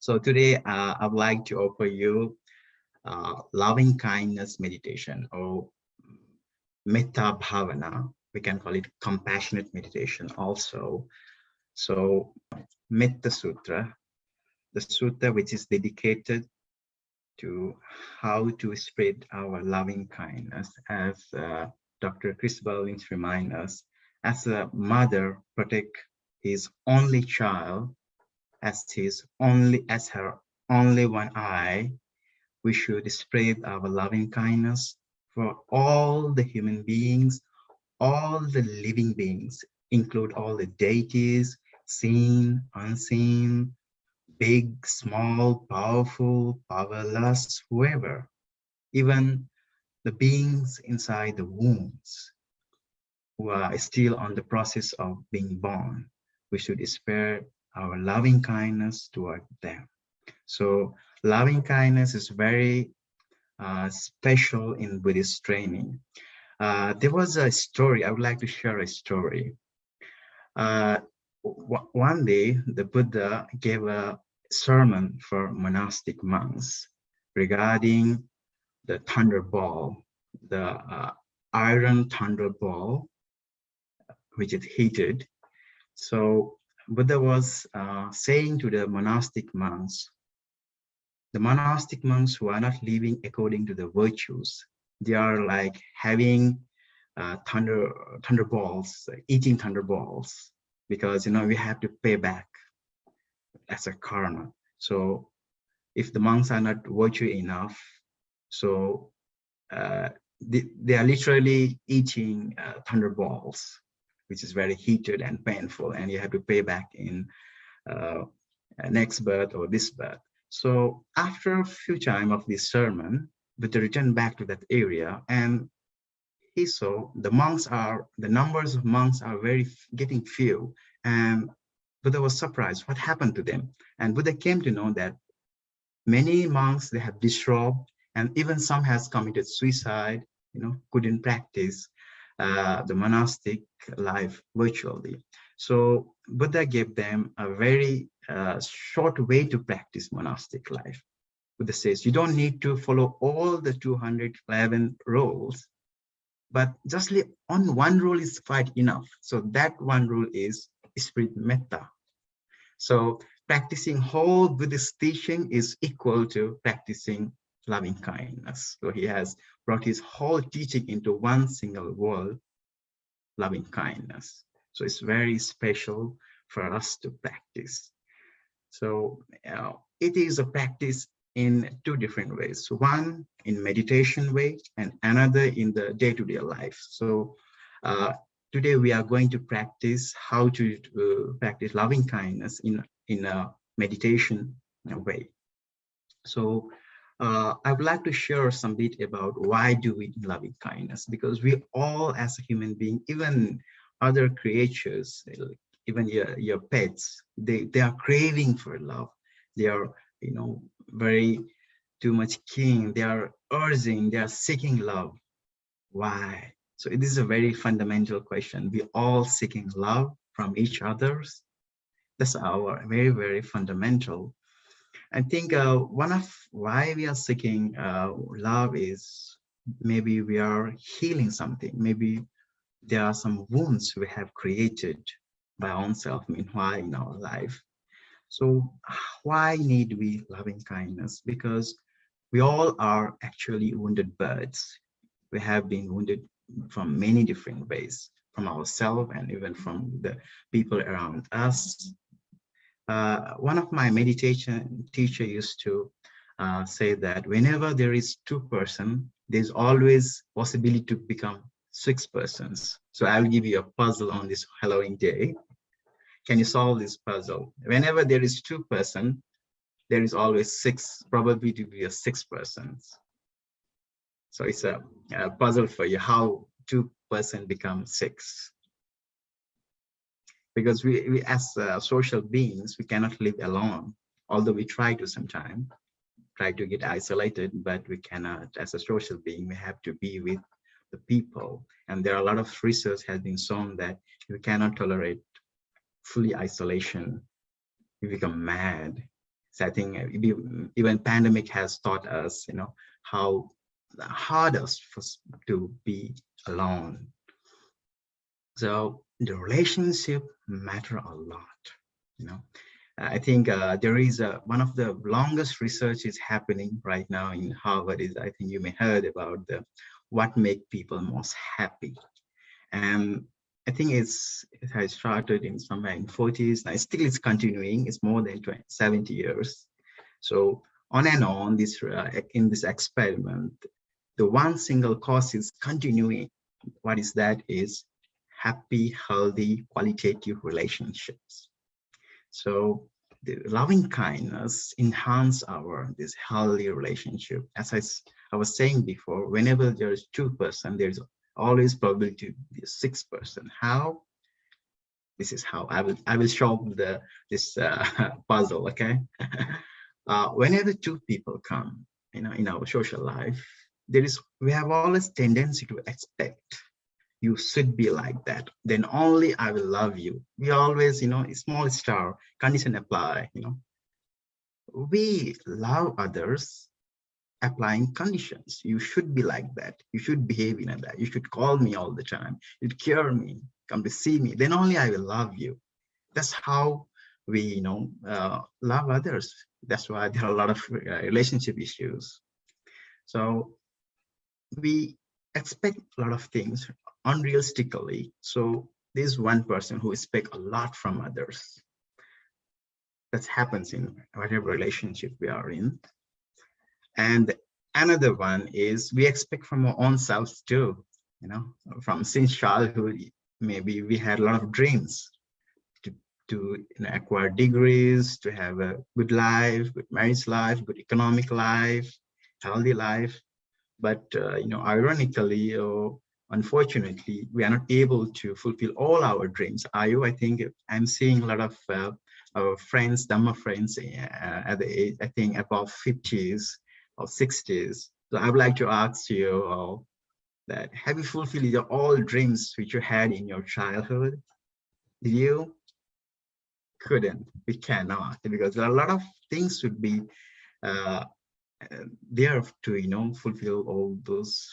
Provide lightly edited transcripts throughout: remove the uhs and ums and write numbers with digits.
So today I would like to offer you loving kindness meditation, or Metta Bhavana. We can call it compassionate meditation also. So Metta Sutra, the sutta which is dedicated to how to spread our loving kindness, as Dr. Chris Berlins reminds us, as a mother protect his only child as her only one eye, we should spread our loving kindness for all the human beings, all the living beings, include all the deities, seen, unseen, big, small, powerful, powerless, whoever, even the beings inside the wombs who are still on the process of being born. We should spread our loving kindness toward them. So loving kindness is very special in Buddhist training. There was a story, I would like to share a story. One day, the Buddha gave a sermon for monastic monks regarding the thunderball, the iron thunderball, which is heated. So Buddha was saying to the monastic monks who are not living according to the virtues, they are like having thunderballs, eating thunderballs, because we have to pay back as a karma. So if the monks are not virtue enough, so they are literally eating thunderballs, which is very heated and painful, and you have to pay back in next birth or this birth. So after a few time of this sermon, Buddha returned back to that area, and he saw the numbers of monks are getting few, and Buddha was surprised what happened to them. And Buddha came to know that many monks, they have disrobed, and even some has committed suicide, couldn't practice the monastic life virtually. So Buddha gave them a very short way to practice monastic life. Buddha says, you don't need to follow all the 211 rules, but just on one rule is quite enough. So that one rule is spread metta. So practicing whole Buddhist teaching is equal to practicing loving kindness. So he has brought his whole teaching into one single word, loving kindness. So it's very special for us to practice. So it is a practice in two different ways. One in meditation way and another in the day-to-day life. So today we are going to practice how to practice loving kindness in a meditation way. So I would like to share some bit about why do we need loving kindness, because we all as a human being, even other creatures, even your pets, they are craving for love. They are very too much keen. They are urging, they are seeking love. Why? So this is a very fundamental question. We all seeking love from each others. That's our very, very fundamental. I think one of why we are seeking love is maybe we are healing something. Maybe there are some wounds we have created by ourselves, meanwhile in our life. So why need we loving kindness? Because we all are actually wounded birds. We have been wounded from many different ways, from ourselves and even from the people around us. One of my meditation teacher used to say that whenever there is two person, there's always possibility to become six persons. So I'll give you a puzzle on this Halloween day. Can you solve this puzzle? Whenever there is two person, there is always six, probably to be a six persons. So it's a puzzle for you, how two person become six. Because we as social beings, we cannot live alone, although we try to sometimes try to get isolated, but we cannot. As a social being, we have to be with the people, and there are a lot of research has been shown that we cannot tolerate fully isolation. We become mad. So I think even pandemic has taught us, how hardest for to be alone. So the relationship matter a lot, you know. I think there is one of the longest research is happening right now in Harvard is, I think you may heard about the what make people most happy. And I think it has started in somewhere in 40s, and still it's continuing. It's more than 70 years. So on and on this in this experiment, the one single cause is continuing. What is that? Is happy, healthy, qualitative relationships. So the loving kindness enhance our this healthy relationship. As I was saying before, whenever there is 2%, there's always probability to be a 6%. How? This is how I will solve this puzzle. Okay. Whenever two people come, in our social life, we have always tendency to expect you should be like that, then only I will love you. We always, a small star condition apply. We love others applying conditions. You should be like that. You should behave in that. You should call me all the time. You'd cure me, come to see me. Then only I will love you. That's how we, love others. That's why there are a lot of relationship issues. So we expect a lot of things unrealistically. So there's one person who expects a lot from others. That happens in whatever relationship we are in. And another one is we expect from our own selves too, from since childhood, maybe we had a lot of dreams to acquire degrees, to have a good life, good marriage life, good economic life, healthy life. But, ironically or unfortunately, we are not able to fulfill all our dreams. I think I'm seeing a lot of our friends, Dharma friends at the age, I think above 50s or 60s. So I would like to ask you that have you fulfilled your all dreams which you had in your childhood? Did you? Couldn't. We cannot, because there are a lot of things should be there to fulfill all those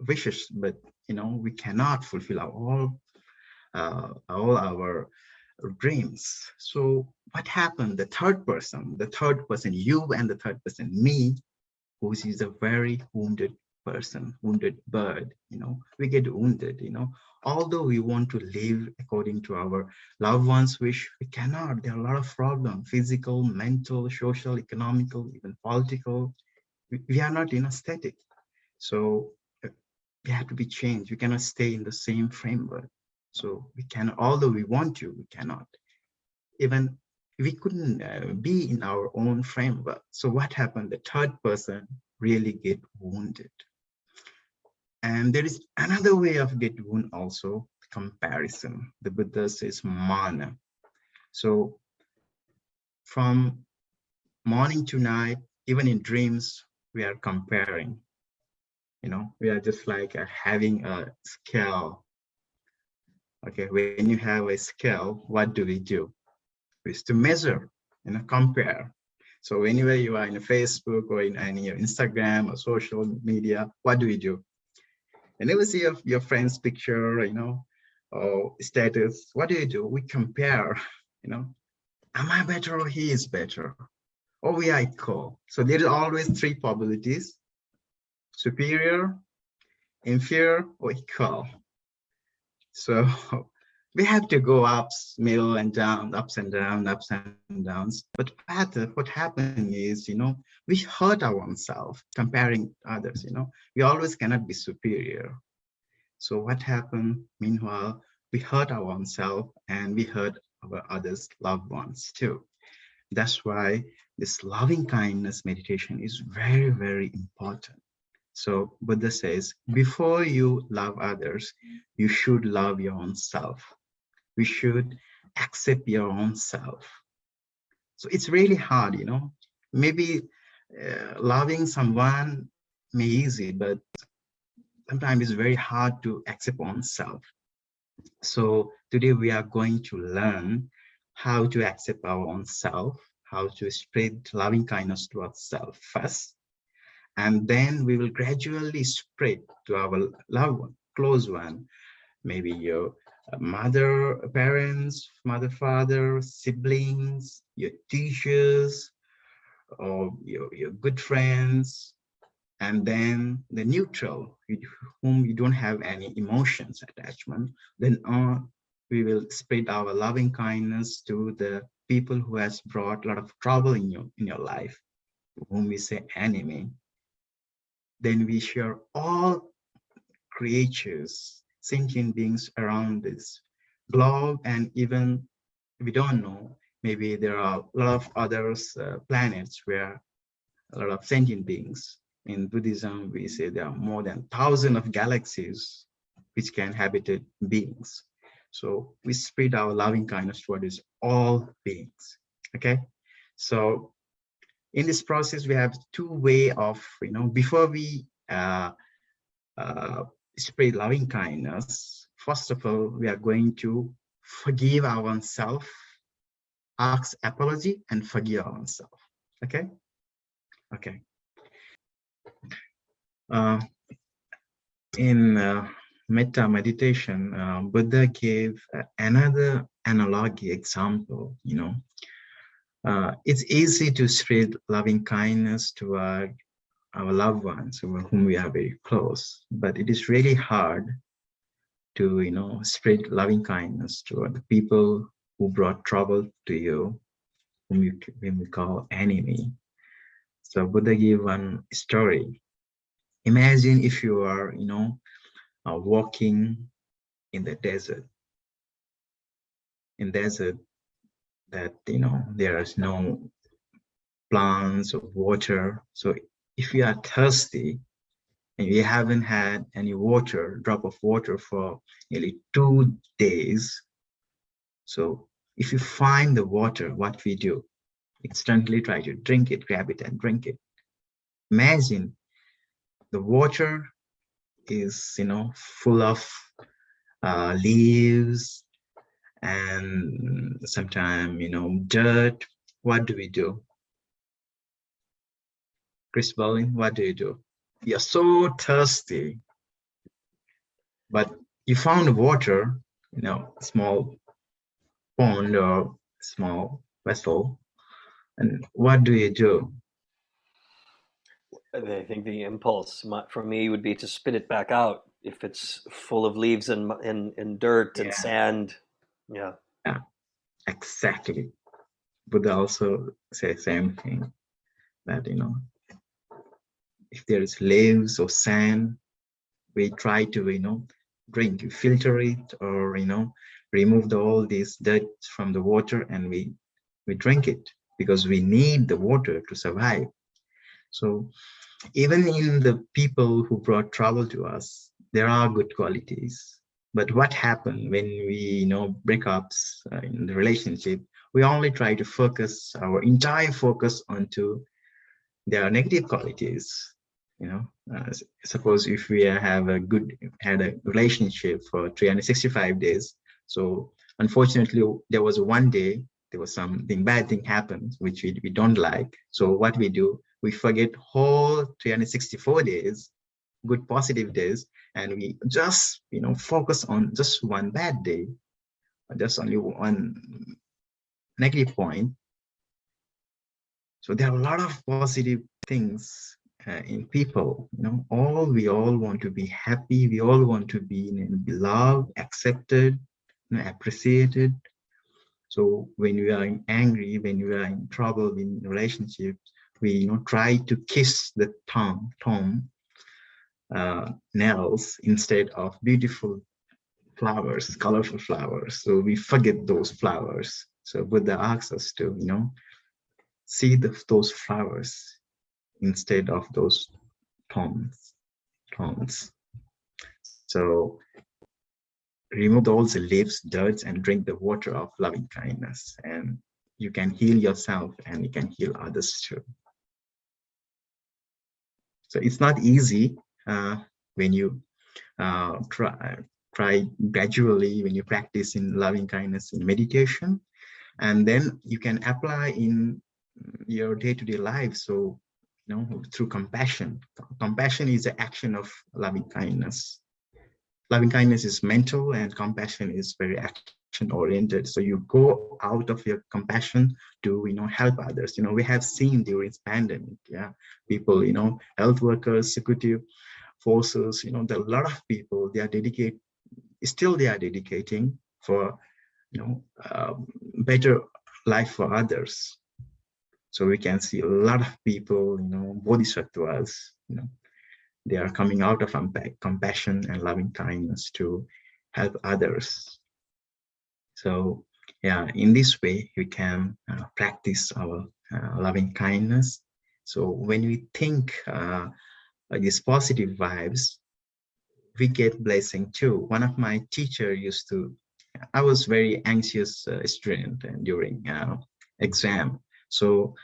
wishes, but we cannot fulfill all our dreams. So what happened? The third person, you, and the third person, me, who is a very wounded person, wounded bird, we get wounded, although we want to live according to our loved ones' wish, we cannot. There are a lot of problems, physical, mental, social, economical, even political. We are not static. So we have to be changed. We cannot stay in the same framework. So we can, although we want to, we cannot. Even we couldn't be in our own framework. So what happened? The third person really get wounded. And there is another way of get wounded also, comparison. The Buddha says mana. So from morning to night, even in dreams, we are comparing. We are just like having a scale. Okay, when you have a scale, what do? Is to measure, compare. So whenever you are in Facebook or in any Instagram or social media, what do? Whenever you see your friend's picture, or status, what do? We compare, am I better or he is better? Or we are equal. So there is always three probabilities: superior, inferior, or equal. So we have to go ups, middle and down, ups and down, ups and downs. But what happened is, we hurt our own self comparing others, we always cannot be superior. So what happened? Meanwhile, we hurt our own self and we hurt our others' loved ones too. That's why this loving kindness meditation is very, very important. So Buddha says, before you love others, you should love your own self. We should accept your own self. So it's really hard, maybe loving someone may easy, but sometimes it's very hard to accept oneself. So today we are going to learn how to accept our own self, how to spread loving kindness to ourselves first, and then we will gradually spread to our loved one, close one, maybe your mother, parents, mother, father, siblings, your teachers, or your good friends, and then the neutral, with whom you don't have any emotions attachment. Then we will spread our loving kindness to the people who has brought a lot of trouble in your life, whom we say enemy. Then we share all creatures, sentient beings around this globe, and even we don't know, maybe there are a lot of others planets where a lot of sentient beings. In Buddhism, we say there are more than 1,000 of galaxies which can habitat beings. So we spread our loving kindness towards all beings. Okay, so in this process, we have two ways of, before we spread loving kindness. First of all, we are going to forgive ourselves, ask apology, and forgive ourselves. Okay. Okay. In Metta meditation, Buddha gave another analogy example. It's easy to spread loving kindness toward our loved ones with whom we are very close, but it is really hard to spread loving kindness toward the people who brought trouble to you, whom we call enemy. So Buddha gave one story. Imagine if you are walking in the desert, that there is no plants or water. So if you are thirsty and you haven't had any water, drop of water for nearly 2 days, so if you find the water, what we do? Instantly try to drink it, grab it and drink it. Imagine the water is full of leaves and sometimes dirt. What do we do? Chris Bowling, what do you do? You're so thirsty, but you found water, small pond or small vessel, and what do you do? I think the impulse for me would be to spit it back out if it's full of leaves and dirt and sand. Yeah, exactly. Buddha also says same thing, that if there is leaves or sand, we try to drink, you filter it, or remove all these dirt from the water, and we drink it because we need the water to survive. So even in the people who brought trouble to us, there are good qualities. But what happened when we break ups in the relationship? We only try to focus our entire focus onto their negative qualities. Suppose if we had a relationship for 365 days, so unfortunately there was one day there was something bad thing happened which we don't like. So what we do, we forget whole 364 days, good positive days, and we just focus on just one bad day, just only one negative point. So there are a lot of positive things in people. We all want to be happy. We all want to be loved, accepted, appreciated. So when we are angry, when we are in trouble in relationships, we try to kiss the tom nails instead of beautiful flowers, colorful flowers. So we forget those flowers. So Buddha asks us to see those flowers instead of those thorns. So remove all the leaves, dirt, and drink the water of loving kindness, and you can heal yourself and you can heal others too. So it's not easy when you try gradually, when you practice in loving kindness in meditation, and then you can apply in your day-to-day life. So, through compassion. Compassion is the action of loving kindness. Loving kindness is mental, and compassion is very action oriented. So you go out of your compassion to help others. We have seen during this pandemic, yeah, people, health workers, security forces, there are a lot of people, they are dedicating for better life for others. So we can see a lot of people, bodhisattvas, they are coming out of compassion and loving kindness to help others. So yeah, in this way, we can practice our loving kindness. So when we think these positive vibes, we get blessing too. One of my teacher used to, I was very anxious student during exam. So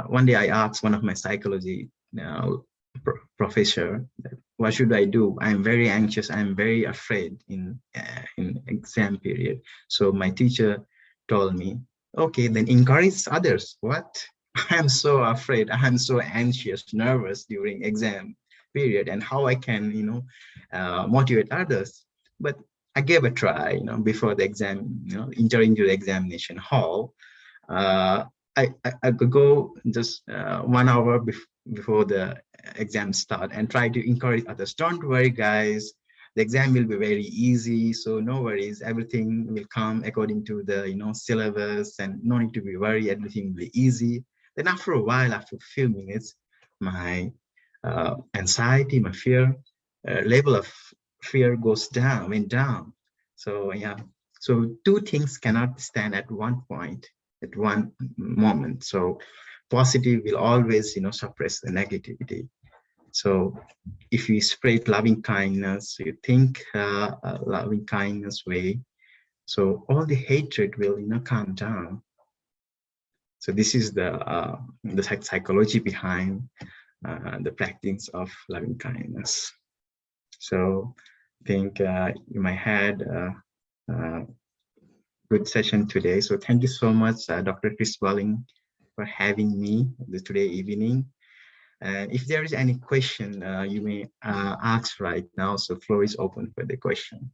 one day I asked one of my psychology professor, what should I do? I'm very anxious. I'm very afraid in exam period. So my teacher told me, okay, then encourage others. What? I'm so afraid. I'm so anxious, nervous during exam period, and how I can, motivate others. But I gave a try, before the exam, entering to the examination hall. Uh, I could go just 1 hour before the exam start and try to encourage others. Don't worry, guys. The exam will be very easy, so no worries. Everything will come according to the syllabus, and no need to be worried. Everything will be easy. Then after a while, after a few minutes, my anxiety, my fear level of fear went down. So yeah, so two things cannot stand at one point, at one moment. So positive will always, suppress the negativity. So if you spread loving kindness, you think a loving kindness way, so all the hatred will, calm down. So this is the psychology behind the practice of loving kindness. So I think you might had a good session today. So thank you so much, Dr. Chris Welling, for having me today evening. And if there is any question, you may ask right now. So floor is open for the question.